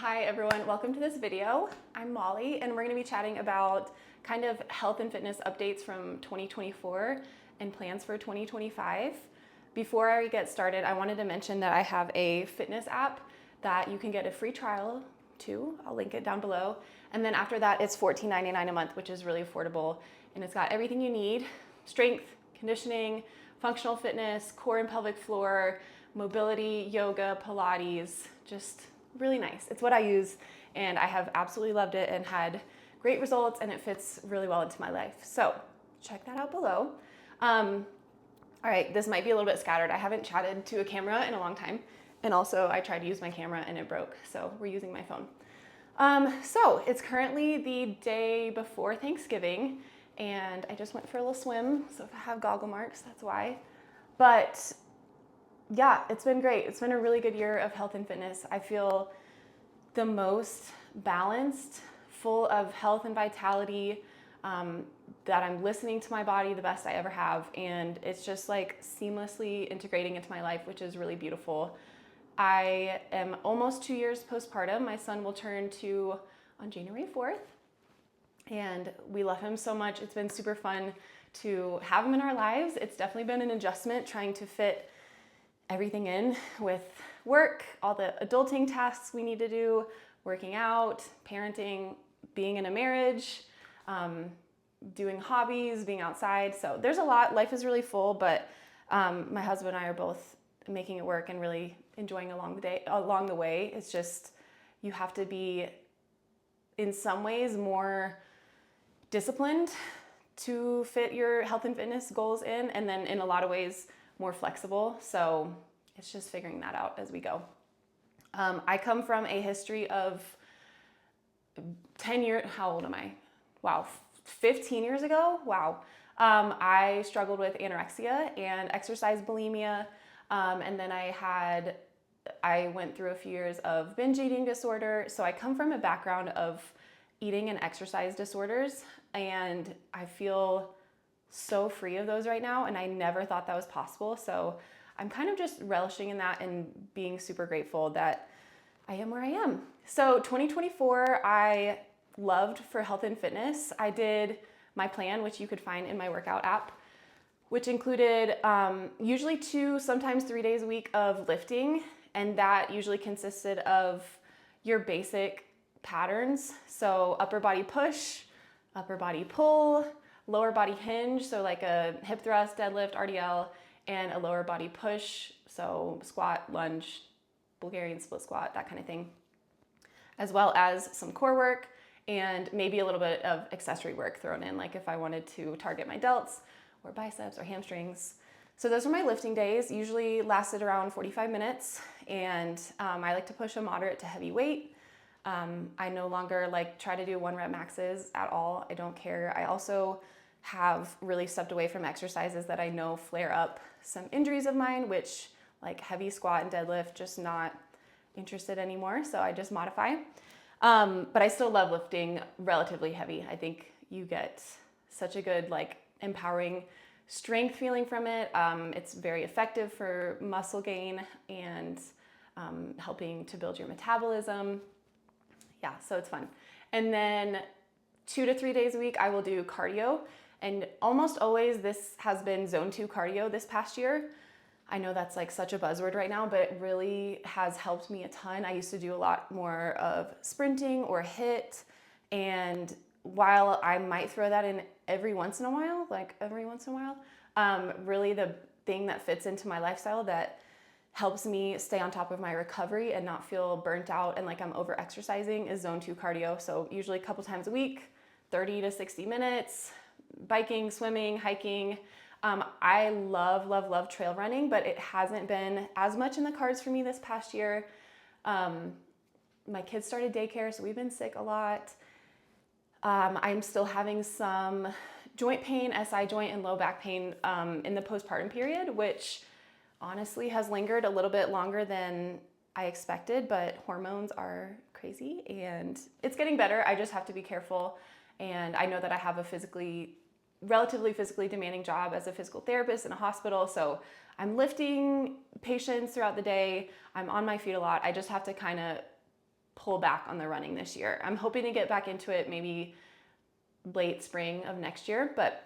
Hi everyone, welcome to this video. I'm Molly and we're going to be chatting about kind of health and fitness updates from 2024 and plans for 2025. Before I get started, I wanted to mention that I have a fitness app that you can get a free trial to. I'll link it down below. And then after that, it's $14.99 a month, which is really affordable. And it's got everything you need: strength, conditioning, functional fitness, core and pelvic floor, mobility, yoga, Pilates, just really nice. It's what I use and I have absolutely loved it and had great results, and it fits really well into my life. So check that out below. All right, this might be a little bit scattered. I haven't chatted to a camera in a long time. And also I tried to use my camera and it broke. So we're using my phone. So it's currently the day before Thanksgiving and I just went for a little swim. So if I have goggle marks, that's why. But yeah, it's been great. It's been a really good year of health and fitness. I feel the most balanced, full of health and vitality, that I'm listening to my body the best I ever have. And it's just like seamlessly integrating into my life, which is really beautiful. I am almost 2 years postpartum. My son will turn 2 on January 4th. And we love him so much. It's been super fun to have him in our lives. It's definitely been an adjustment trying to fit everything in with work, all the adulting tasks we need to do, working out, parenting, being in a marriage, doing hobbies, being outside. So there's a lot. Life is really full, but my husband and I are both making it work and really enjoying along the way. It's just, you have to be in some ways more disciplined to fit your health and fitness goals in, and then in a lot of ways more flexible. So it's just figuring that out as we go. I come from a history of 10 years, how old am I? Wow, 15 years ago? Wow. I struggled with anorexia and exercise bulimia. And then I went through a few years of binge eating disorder. So I come from a background of eating and exercise disorders, and I feel so free of those right now, and I never thought that was possible. So I'm kind of just relishing in that and being super grateful that I am where I am. So 2024, I loved for health and fitness. I did my plan, which you could find in my workout app, which included usually 2, sometimes 3 days a week of lifting, and that usually consisted of your basic patterns. So upper body push, upper body pull, lower body hinge, so like a hip thrust, deadlift, RDL, and a lower body push, so squat, lunge, Bulgarian split squat, that kind of thing, as well as some core work and maybe a little bit of accessory work thrown in, like if I wanted to target my delts or biceps or hamstrings. So those are my lifting days, usually lasted around 45 minutes, and I like to push a moderate to heavy weight. I no longer try to do 1 rep maxes at all. I don't care. I also have really stepped away from exercises that I know flare up some injuries of mine, which like heavy squat and deadlift, just not interested anymore. So I just modify. But I still love lifting relatively heavy. I think you get such a good empowering strength feeling from it. It's very effective for muscle gain and helping to build your metabolism. Yeah, so it's fun. And then 2 to 3 days a week, I will do cardio. And almost always this has been zone 2 cardio this past year. I know that's such a buzzword right now, but it really has helped me a ton. I used to do a lot more of sprinting or HIIT. And while I might throw that in every once in a while, really the thing that fits into my lifestyle that helps me stay on top of my recovery and not feel burnt out and like I'm over exercising is zone 2 cardio. So usually a couple times a week, 30 to 60 minutes, biking, swimming, hiking. I love trail running, but it hasn't been as much in the cards for me this past year. My kids started daycare, so we've been sick a lot. I'm still having some joint pain, SI joint and low back pain in the postpartum period, which honestly has lingered a little bit longer than I expected, but hormones are crazy and it's getting better. I just have to be careful. And I know that I have a relatively physically demanding job as a physical therapist in a hospital. So I'm lifting patients throughout the day. I'm on my feet a lot. I just have to kind of pull back on the running this year. I'm hoping to get back into it maybe late spring of next year, but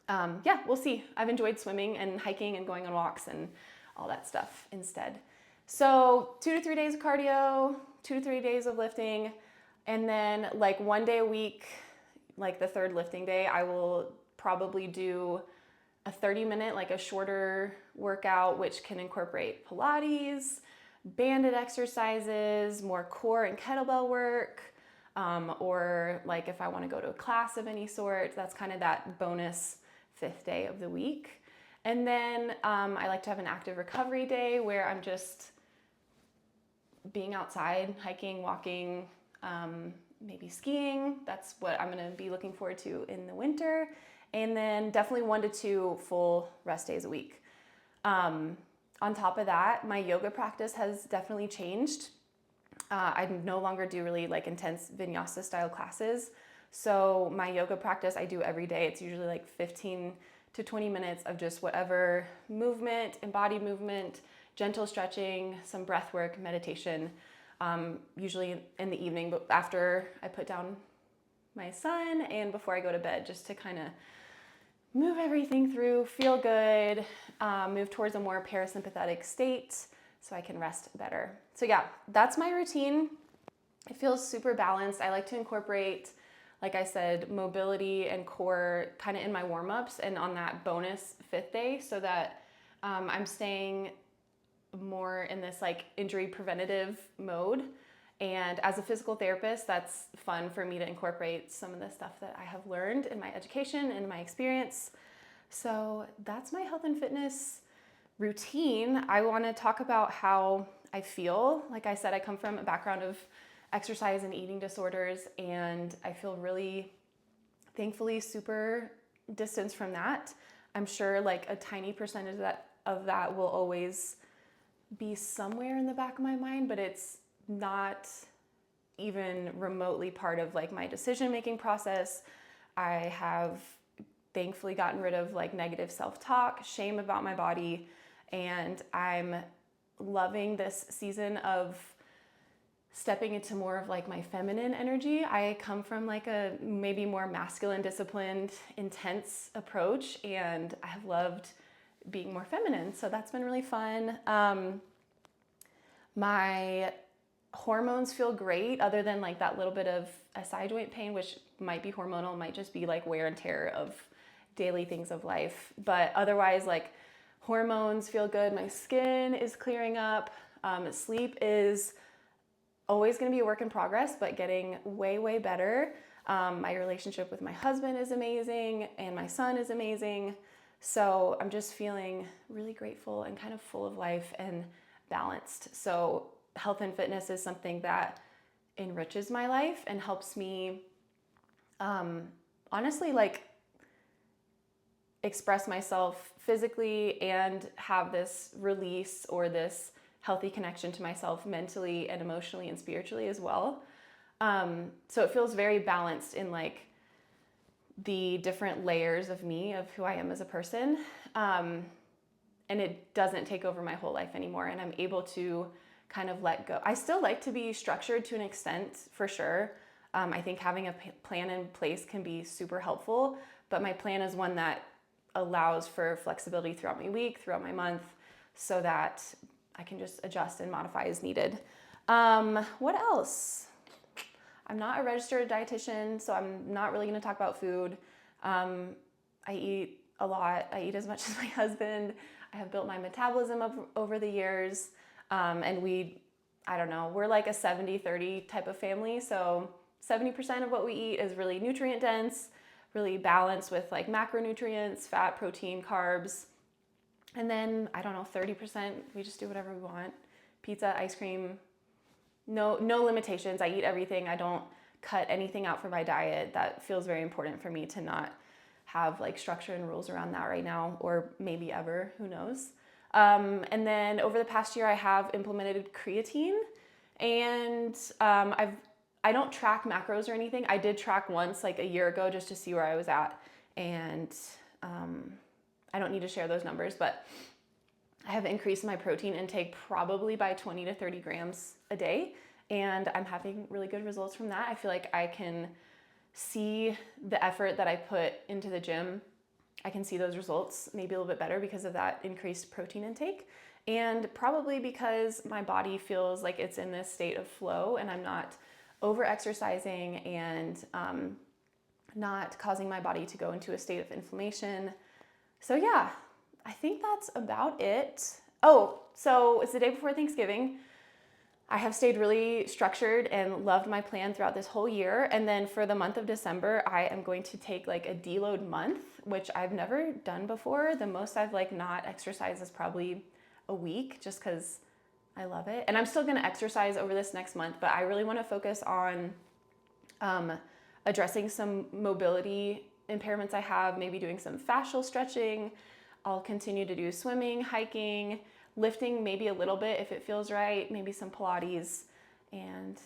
yeah, we'll see. I've enjoyed swimming and hiking and going on walks and all that stuff instead. So 2 to 3 days of cardio, 2 to 3 days of lifting, and then like 1 day a week, like the third lifting day, I will probably do a 30-minute, like a shorter workout, which can incorporate Pilates, banded exercises, more core and kettlebell work, or like if I want to go to a class of any sort, that's kind of that bonus 5th day of the week. And then I like to have an active recovery day where I'm just being outside, hiking, walking, maybe skiing. That's what I'm going to be looking forward to in the winter. And then definitely 1 to 2 full rest days a week. On top of that, my yoga practice has definitely changed. I no longer do really like intense vinyasa style classes. So my yoga practice I do every day. It's usually like 15 to 20 minutes of just whatever movement, embodied movement, gentle stretching, some breath work, meditation, usually in the evening, but after I put down my son and before I go to bed, just to kind of move everything through, feel good, move towards a more parasympathetic state so I can rest better. So yeah, that's my routine. It feels super balanced. I like to incorporate, like I said, mobility and core kind of in my warm-ups and on that bonus 5th day so that I'm staying more in this like injury preventative mode. And as a physical therapist, that's fun for me to incorporate some of the stuff that I have learned in my education and my experience. So that's my health and fitness routine. I want to talk about how I feel. Like I said, I come from a background of exercise and eating disorders, and I feel really, thankfully, super distanced from that. I'm sure like a tiny percentage of that will always be somewhere in the back of my mind, but it's not even remotely part of like my decision-making process. I have thankfully gotten rid of like negative self-talk, shame about my body, and I'm loving this season of stepping into more of like my feminine energy. I come from like a maybe more masculine, disciplined, intense approach, and I have loved being more feminine. So that's been really fun. My hormones feel great, other than like that little bit of SI joint pain, which might be hormonal, might just be like wear and tear of daily things of life. But otherwise, like hormones feel good. My skin is clearing up. Sleep is always going to be a work in progress, but getting way, way better. My relationship with my husband is amazing, and my son is amazing. So I'm just feeling really grateful and kind of full of life and balanced. So health and fitness is something that enriches my life and helps me honestly like express myself physically and have this release or this healthy connection to myself mentally and emotionally and spiritually as well. So it feels very balanced in like the different layers of me, of who I am as a person. And it doesn't take over my whole life anymore. And I'm able to kind of let go. I still like to be structured to an extent, for sure. I think having a plan in place can be super helpful, but my plan is one that allows for flexibility throughout my week, throughout my month, so that I can just adjust and modify as needed. What else? I'm not a registered dietitian, so I'm not really gonna talk about food. I eat a lot. I eat as much as my husband. I have built my metabolism up over the years. And I don't know, we're like a 70-30 type of family. So 70% of what we eat is really nutrient dense, really balanced with like macronutrients, fat, protein, carbs. And then, I don't know, 30%, we just do whatever we want. Pizza, ice cream, no limitations. I eat everything. I don't cut anything out for my diet. That feels very important for me to not have like structure and rules around that right now, or maybe ever, who knows. And then over the past year, I have implemented creatine, and I don't track macros or anything. I did track once like a year ago just to see where I was at, and I don't need to share those numbers, but I have increased my protein intake probably by 20 to 30 grams a day, and I'm having really good results from that. I feel like I can see the effort that I put into the gym. I can see those results maybe a little bit better because of that increased protein intake, and probably because my body feels like it's in this state of flow and I'm not over exercising and not causing my body to go into a state of inflammation. So yeah, I think that's about it. Oh, so it's the day before Thanksgiving. I have stayed really structured and loved my plan throughout this whole year. And then for the month of December, I am going to take like a deload month, which I've never done before. The most I've like not exercised is probably a week, just because I love it. And I'm still gonna exercise over this next month, but I really wanna focus on addressing some mobility impairments I have, maybe doing some fascial stretching. I'll continue to do swimming, hiking, lifting maybe a little bit if it feels right, maybe some Pilates. And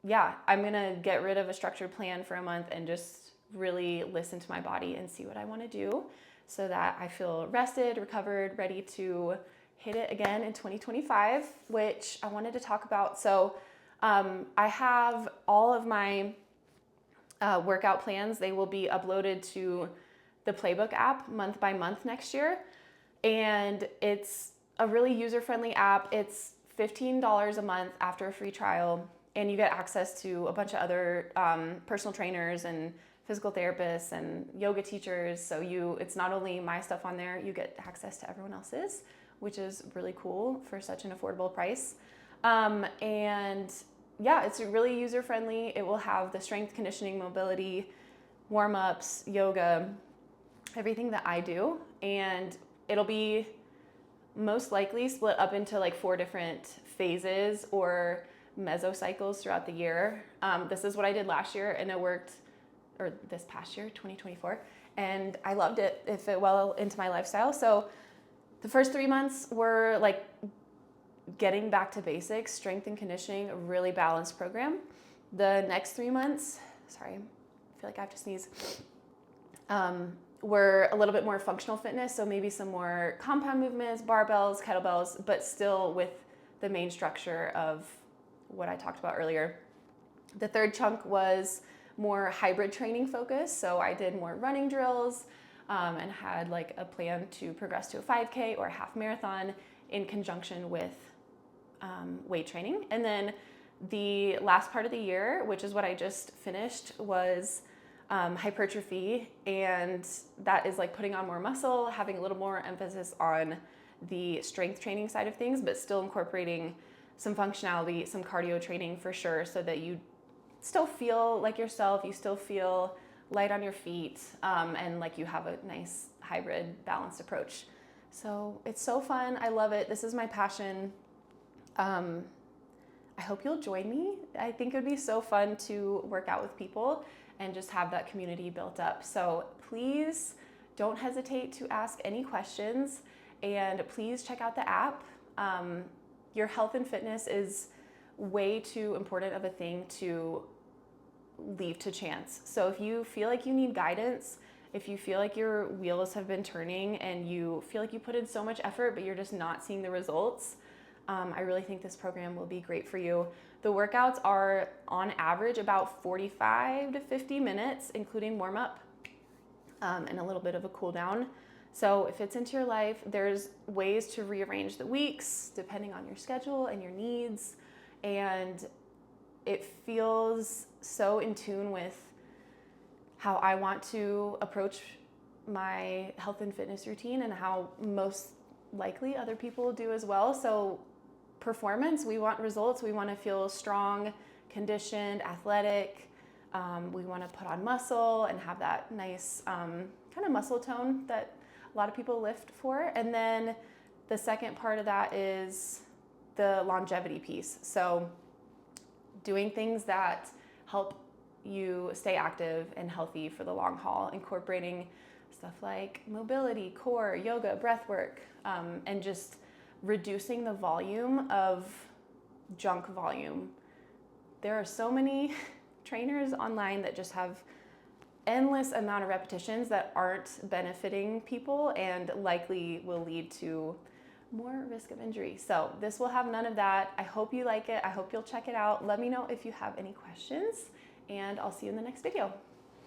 yeah, I'm gonna get rid of a structured plan for a month and just really listen to my body and see what I wanna do so that I feel rested, recovered, ready to hit it again in 2025, which I wanted to talk about. So I have all of my workout plans. They will be uploaded to the Playbook app month by month next year. And it's a really user-friendly app. It's $15 a month after a free trial, and you get access to a bunch of other personal trainers and physical therapists and yoga teachers. So it's not only my stuff on there, you get access to everyone else's, which is really cool for such an affordable price. And yeah, it's really user-friendly. It will have the strength, conditioning, mobility, warm-ups, yoga, everything that I do. And it'll be most likely split up into like 4 different phases or mesocycles throughout the year. This is what I did last year, and it worked, or this past year, 2024, and I loved it. It fit well into my lifestyle. So the first 3 months were like getting back to basics, strength and conditioning, a really balanced program. The next 3 months, sorry, I feel like I have to sneeze, were a little bit more functional fitness. So maybe some more compound movements, barbells, kettlebells, but still with the main structure of what I talked about earlier. The third chunk was more hybrid training focus. So I did more running drills and had like a plan to progress to a 5K or a half marathon in conjunction with weight training. And then the last part of the year, which is what I just finished, was hypertrophy, and that is like putting on more muscle, having a little more emphasis on the strength training side of things, but still incorporating some functionality, some cardio training for sure, so that you still feel like yourself, you still feel light on your feet, and like you have a nice hybrid balanced approach. So it's so fun. I love it. This is my passion. I hope you'll join me. I think it would be so fun to work out with people and just have that community built up. So please don't hesitate to ask any questions, and please check out the app. Your health and fitness is way too important of a thing to leave to chance. So if you feel like you need guidance, if you feel like your wheels have been turning and you feel like you put in so much effort but you're just not seeing the results, I really think this program will be great for you. The workouts are on average about 45 to 50 minutes, including warm up and a little bit of a cool down. So if it's into your life, there's ways to rearrange the weeks depending on your schedule and your needs. And it feels so in tune with how I want to approach my health and fitness routine and how most likely other people do as well. So performance, we want results. We want to feel strong, conditioned, athletic. We want to put on muscle and have that nice kind of muscle tone that a lot of people lift for. And then the second part of that is the longevity piece. So doing things that help you stay active and healthy for the long haul, incorporating stuff like mobility, core, yoga, breath work, and just reducing the volume of junk volume. There are so many trainers online that just have endless amount of repetitions that aren't benefiting people and likely will lead to more risk of injury. So this will have none of that. I hope you like it. I hope you'll check it out. Let me know if you have any questions, and I'll see you in the next video.